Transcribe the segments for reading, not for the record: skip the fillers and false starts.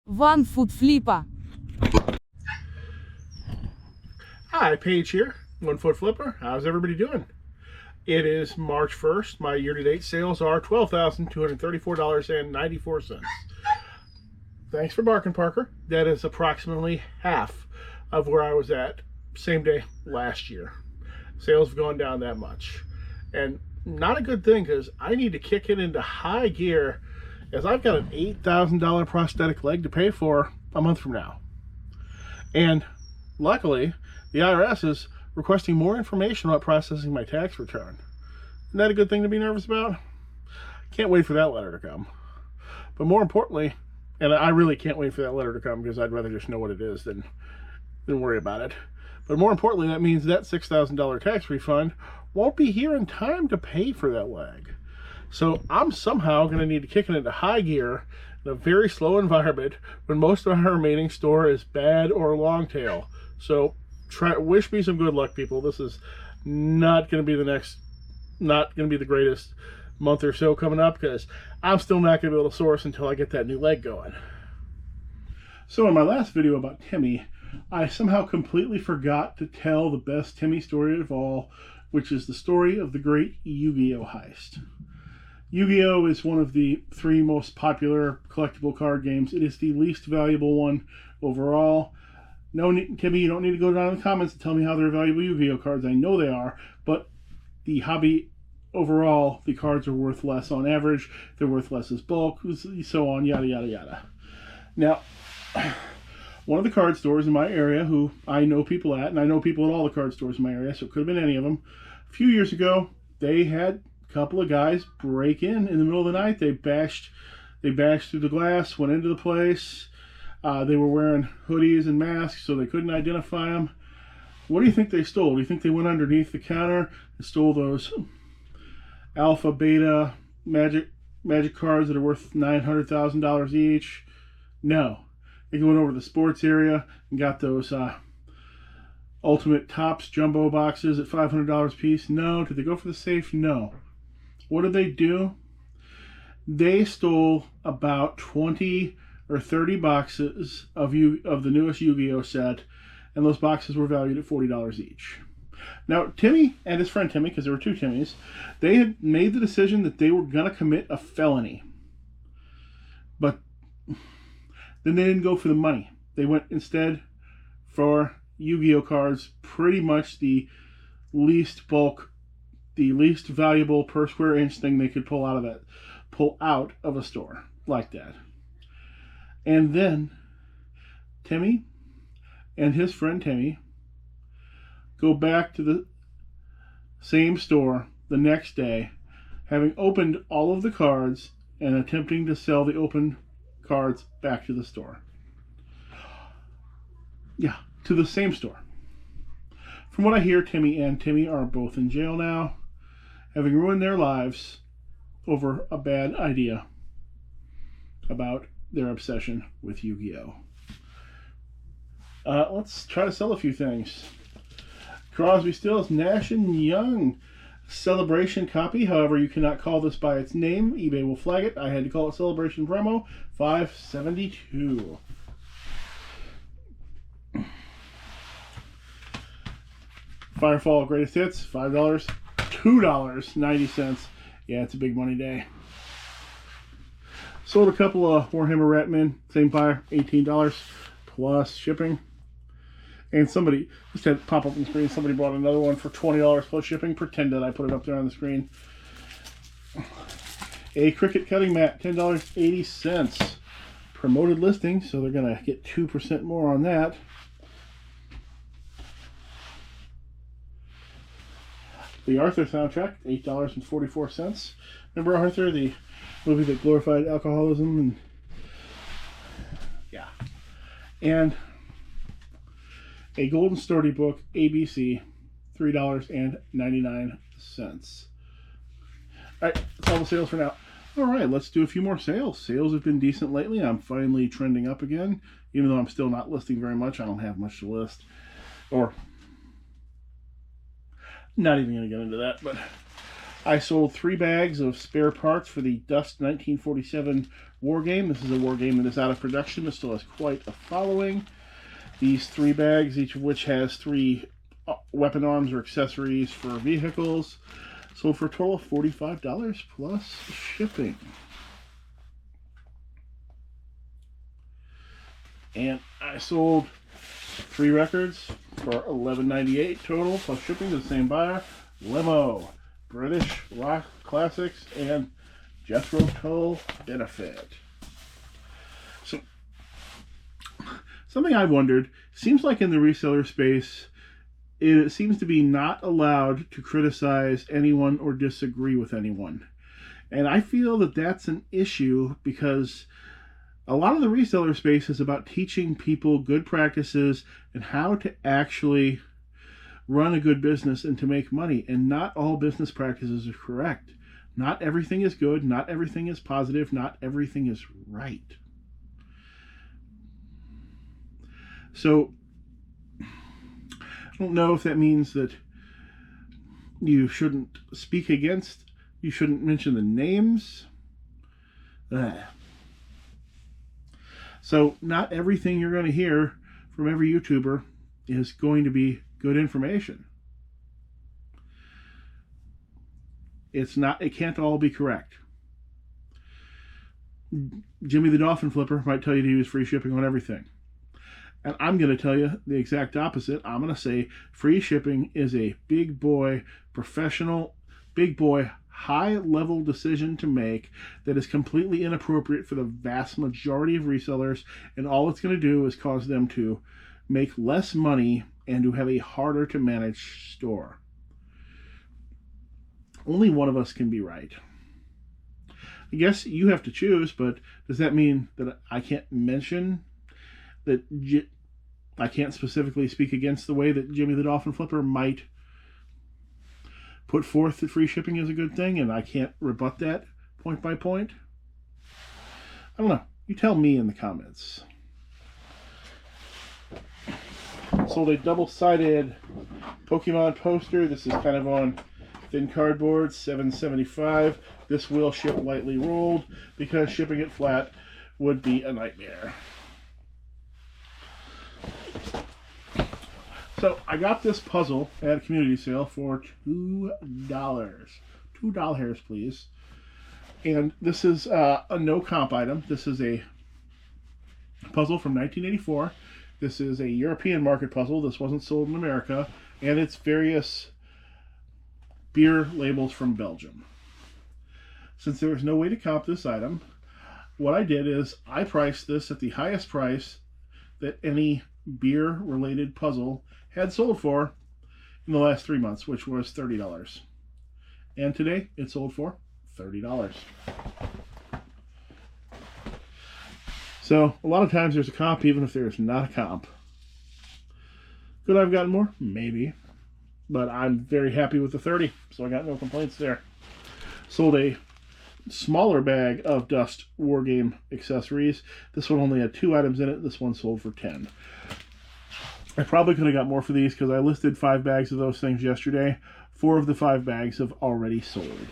onefootflipper. Hi, Paige here, 1footflipper. How's everybody doing? It is March 1st. My year-to-date sales are $12,234.94. Thanks for barking, Parker. That is approximately half of where I was at same day last year. Sales have gone down that much. And not a good thing, because I need to kick it into high gear, as I've got an $8,000 prosthetic leg to pay for a month from now. And luckily, the IRS is requesting more information about processing my tax return. Isn't that a good thing to be nervous about? Can't wait for that letter to come. But more importantly, and I really can't wait for that letter to come, because I'd rather just know what it is than worry about it. But more importantly, that means that $6,000 tax refund won't be here in time to pay for that leg. So I'm somehow going to need to kick it into high gear in a very slow environment when most of our remaining store is bad or long tail. So wish me some good luck, people. This is not going to be the greatest month or so coming up, because I'm still not going to be able to source until I get that new leg going. So in my last video about Timmy, I somehow completely forgot to tell the best Timmy story of all, which is the story of the great Yu-Gi-Oh heist. Yu-Gi-Oh is one of the 3 most popular collectible card games. It is the least valuable one overall. No, Timmy, you don't need to go down in the comments and tell me how they're valuable Yu-Gi-Oh cards. I know they are, but the hobby overall, the cards are worth less on average. They're worth less as bulk, so on, yada, yada, yada. Now, one of the card stores in my area, who I know people at, and I know people at all the card stores in my area, so it could have been any of them. A few years ago, they had a couple of guys break in the middle of the night. They bashed through the glass, went into the place. They were wearing hoodies and masks, so they couldn't identify them. What do you think they stole? Do you think they went underneath the counter and stole those alpha, beta, magic cards that are worth $900,000 each? No. They went over to the sports area and got those Ultimate Tops jumbo boxes at $500 a piece. No. Did they go for the safe? No. What did they do? They stole about 20 or 30 boxes of the newest Yu-Gi-Oh set, and those boxes were valued at $40 each. Now, Timmy and his friend Timmy, because there were 2 Timmys, they had made the decision that they were going to commit a felony. But then they didn't go for the money. They went instead for Yu-Gi-Oh cards, pretty much the least bulk, the least valuable per square inch thing they could pull out of a store like that. And then Timmy and his friend Timmy go back to the same store the next day, having opened all of the cards and attempting to sell the open cards back to the store. Yeah, to the same store. From what I hear, Timmy and Timmy are both in jail now, having ruined their lives over a bad idea about their obsession with Yu-Gi-Oh. Let's try to sell a few things. Crosby, Stills, Nash & Young Celebration copy. However, you cannot call this by its name. eBay will flag it. I had to call it Celebration Promo. $5.72. Firefall Greatest Hits. $5. $2.90. Yeah, it's a big money day. Sold a couple of Warhammer Ratmen. Same buyer. $18 plus shipping. And somebody just had it pop up on the screen. Somebody bought another one for $20 plus shipping. Pretend that I put it up there on the screen. A Cricut cutting mat, $10.80. Promoted listing, so they're going to get 2% more on that. The Arthur soundtrack, $8.44. Remember Arthur, the movie that glorified alcoholism? And yeah. And a Golden Storybook ABC, $3.99. Alright, that's all the sales for now. Alright, let's do a few more sales. Sales have been decent lately. I'm finally trending up again. Even though I'm still not listing very much, I don't have much to list. Or, not even going to get into that, but I sold 3 bags of spare parts for the Dust 1947 war game. This is a war game that is out of production. It still has quite a following. These 3 bags, each of which has 3 weapon arms or accessories for vehicles, sold for a total of $45 plus shipping. And I sold 3 records for $11.98 total plus shipping to the same buyer. Limo, British Rock Classics, and Jethro Tull Benefit. So, something I've wondered, seems like in the reseller space, it seems to be not allowed to criticize anyone or disagree with anyone. And I feel that that's an issue because a lot of the reseller space is about teaching people good practices and how to actually run a good business and to make money. And not all business practices are correct. Not everything is good. Not everything is positive. Not everything is right. So, I don't know if that means that you shouldn't speak against, you shouldn't mention the names. So, not everything you're going to hear from every YouTuber is going to be good information. It can't all be correct. Jimmy the Dolphin Flipper might tell you to use free shipping on everything. And I'm going to tell you the exact opposite. I'm going to say free shipping is a big boy, professional, big boy, high-level decision to make that is completely inappropriate for the vast majority of resellers, and all it's going to do is cause them to make less money and to have a harder to manage store. Only one of us can be right. I guess you have to choose, but does that mean that I can't mention that I can't specifically speak against the way that Jimmy the Dolphin Flipper might put forth that free shipping is a good thing, and I can't rebut that point by point? I don't know. You tell me in the comments. Sold a double-sided Pokemon poster. This is kind of on thin cardboard, $7.75. This will ship lightly rolled because shipping it flat would be a nightmare. So I got this puzzle at a community sale for $2. $2, please. And this is a no comp item. This is a puzzle from 1984. This is a European market puzzle. This wasn't sold in America. And it's various beer labels from Belgium. Since there was no way to comp this item, what I did is I priced this at the highest price that any beer-related puzzle had sold for in the last 3 months, which was $30. And today, it sold for $30. So, a lot of times there's a comp even if there's not a comp. Could I have gotten more? Maybe. But I'm very happy with the 30, so I got no complaints there. Sold a smaller bag of Dust Wargame accessories. This one only had 2 items in it. This one sold for 10. I probably could have got more for these because I listed 5 bags of those things yesterday. 4 of the 5 bags have already sold.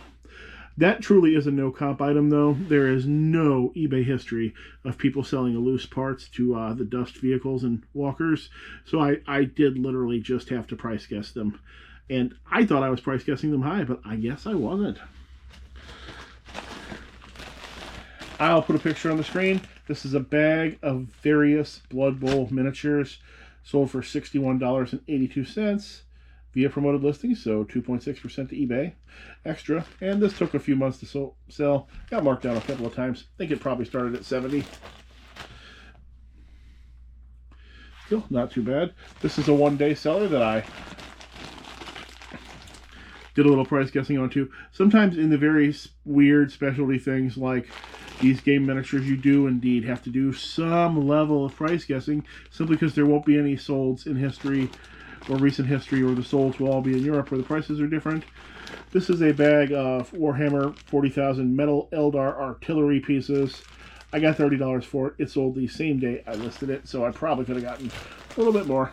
That truly is a no comp item, though. There is no eBay history of people selling loose parts to the Dust vehicles and walkers. So I did literally just have to price guess them. And I thought I was price guessing them high, but I guess I wasn't. I'll put a picture on the screen. This is a bag of various Blood Bowl miniatures. Sold for $61.82 via promoted listings, so 2.6% to eBay extra. And this took a few months to sell. Got marked down a couple of times. I think it probably started at 70. Still not too bad. This is a one-day seller that I did a little price guessing on too. Sometimes in the very weird specialty things like these game miniatures, you do indeed have to do some level of price guessing, simply because there won't be any solds in history or recent history, or the solds will all be in Europe where the prices are different. This is a bag of Warhammer 40,000 metal Eldar artillery pieces. I got $30 for it. It sold the same day I listed it, so I probably could have gotten a little bit more.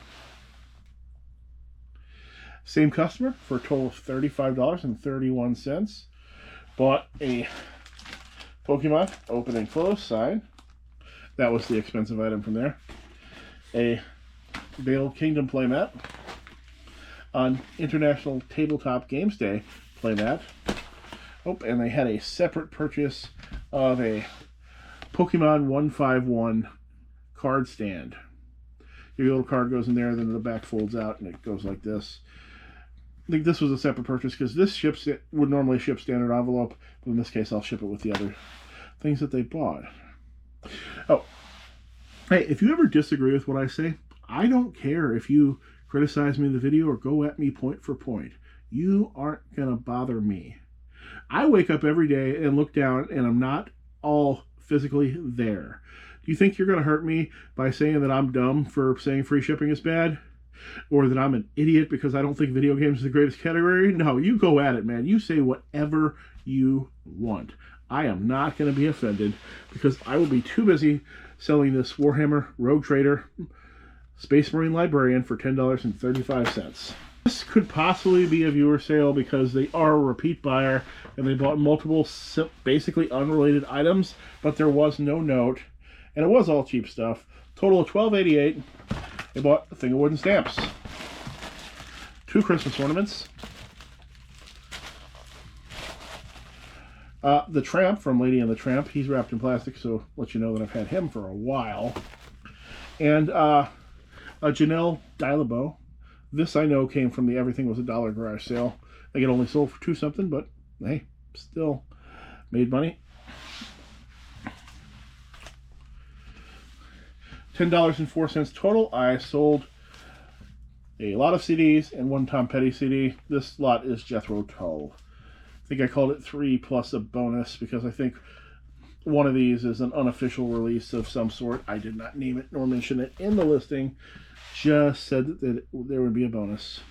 Same customer for a total of $35.31. Bought a Pokemon open and close sign. That was the expensive item from there. A Veiled Kingdom playmat. On International Tabletop Games Day playmat. Oh, and they had a separate purchase of a Pokemon 151 card stand. Your little card goes in there, then the back folds out, and it goes like this. I think this was a separate purchase because this would normally ship standard envelope, but in this case, I'll ship it with the other things that they bought. Oh, hey, if you ever disagree with what I say, I don't care if you criticize me in the video or go at me point for point. You aren't going to bother me. I wake up every day and look down, and I'm not all physically there. Do you think you're going to hurt me by saying that I'm dumb for saying free shipping is bad? Or that I'm an idiot because I don't think video games is the greatest category? No, you go at it, man. You say whatever you want. I am not going to be offended because I will be too busy selling this Warhammer Rogue Trader Space Marine Librarian for $10.35. This could possibly be a viewer sale because they are a repeat buyer and they bought multiple basically unrelated items, but there was no note. And it was all cheap stuff. Total of $12.88. They bought a thing of wooden stamps. 2 Christmas ornaments. The Tramp from Lady and the Tramp. He's wrapped in plastic, so let you know that I've had him for a while. And a Janelle Dial-A-Bow. This I know came from the Everything Was a Dollar garage sale. I get only sold for $2 something, but hey, still made money. $10.04 total. I sold a lot of CDs and 1 Tom Petty CD. This lot is Jethro Tull. I think I called it 3 plus a bonus because I think one of these is an unofficial release of some sort. I did not name it nor mention it in the listing. Just said that there would be a bonus.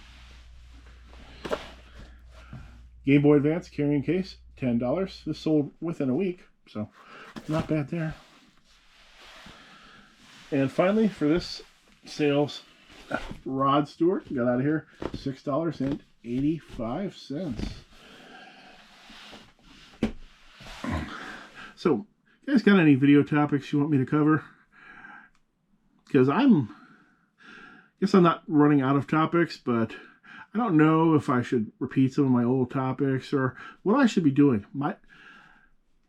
Game Boy Advance carrying case, $10. This sold within a week, so not bad there. And finally, for this Rod Stewart got out of here, $6.85. So, you guys got any video topics you want me to cover? Because I guess I'm not running out of topics, but I don't know if I should repeat some of my old topics or what I should be doing.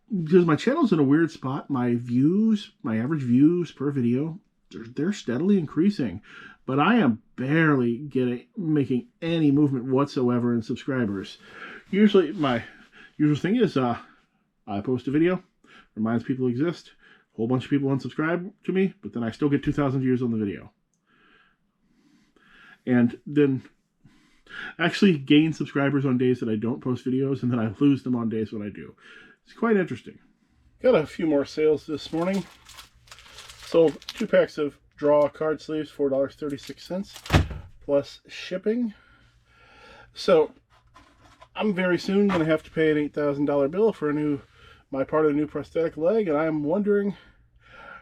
Because my channel's in a weird spot. My average views per video, they're steadily increasing. But I am barely making any movement whatsoever in subscribers. Usually, my usual thing is I post a video, reminds people exist, a whole bunch of people unsubscribe to me, but then I still get 2,000 views on the video. And then actually gain subscribers on days that I don't post videos, and then I lose them on days when I do. It's quite interesting. Got a few more sales this morning. Sold 2 packs of draw card sleeves, $4.36 plus shipping. So I'm very soon going to have to pay an $8,000 bill for my part of a new prosthetic leg, and I'm wondering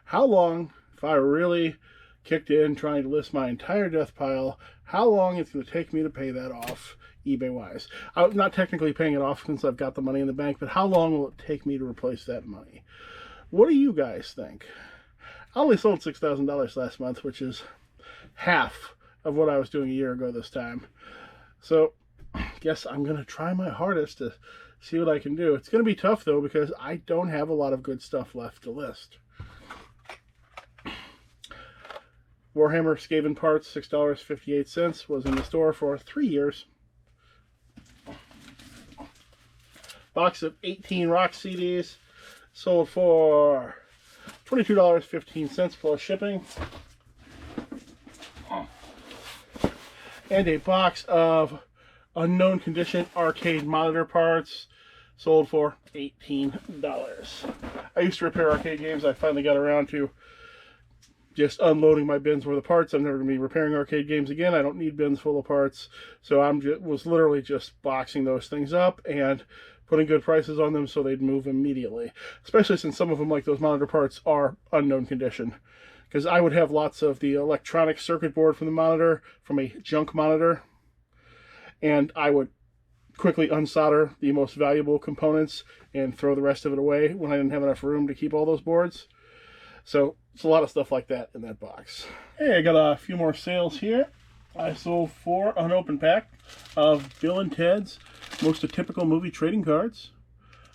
how long, if I really kicked in trying to list my entire death pile, how long it's going to take me to pay that off eBay-wise. I'm not technically paying it off since I've got the money in the bank, but how long will it take me to replace that money? What do you guys think? I only sold $6,000 last month, which is half of what I was doing a year ago this time. So I guess I'm going to try my hardest to see what I can do. It's going to be tough, though, because I don't have a lot of good stuff left to list. Warhammer Skaven parts, $6.58, was in the store for 3 years. Box of 18 rock CDs, sold for $22.15 plus shipping. And a box of unknown condition arcade monitor parts, sold for $18. I used to repair arcade games. I finally got around to just unloading my bins with the parts. I'm never going to be repairing arcade games again. I don't need bins full of parts. So was literally just boxing those things up and putting good prices on them so they'd move immediately. Especially since some of them, like those monitor parts, are unknown condition. Because I would have lots of the electronic circuit board from the monitor, from a junk monitor. and I would quickly unsolder the most valuable components and throw the rest of it away when I didn't have enough room to keep all those boards. So it's a lot of stuff like that in that box. Hey, I got a few more sales here. I sold 4 unopened pack of Bill and Ted's Most Atypical Movie Trading Cards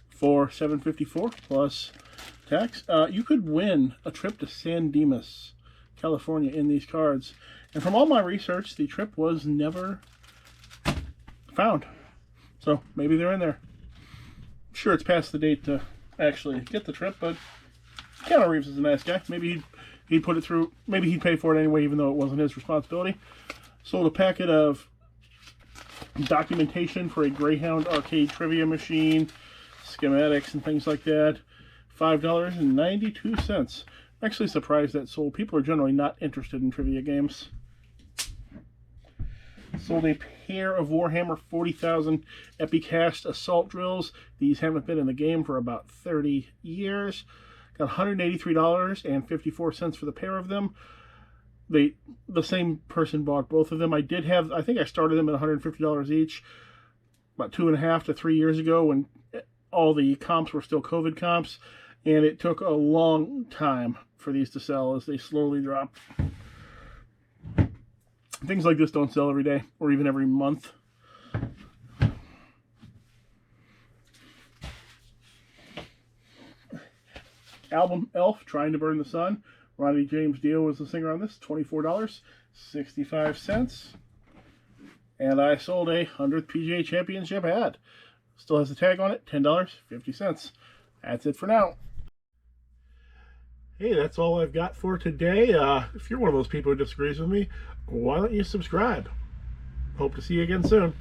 for $7.54 plus tax. You could win a trip to San Dimas, California in these cards. And from all my research, the trip was never found. So maybe they're in there. I'm sure it's past the date to actually get the trip, but Keanu Reeves is a nice guy. Maybe he'd put it through. Maybe he'd pay for it anyway, even though it wasn't his responsibility. Sold a packet of documentation for a Greyhound arcade trivia machine, schematics and things like that. $5.92. I'm actually surprised that sold. People are generally not interested in trivia games. Sold a pair of Warhammer 40,000 Epicast assault drills. These haven't been in the game for about 30 years. Got $183.54 for the pair of them. The same person bought both of them. I think I started them at $150 each about 2.5 to 3 years ago when all the comps were still COVID comps, and it took a long time for these to sell as they slowly dropped. Things like this don't sell every day or even every month. Album Elf, Trying to Burn the Sun. Ronnie James Dio was the singer on this. $24.65. And I sold a 100th PGA Championship hat. Still has the tag on it. $10.50. That's it for now. Hey, that's all I've got for today. If you're one of those people who disagrees with me, why don't you subscribe? Hope to see you again soon.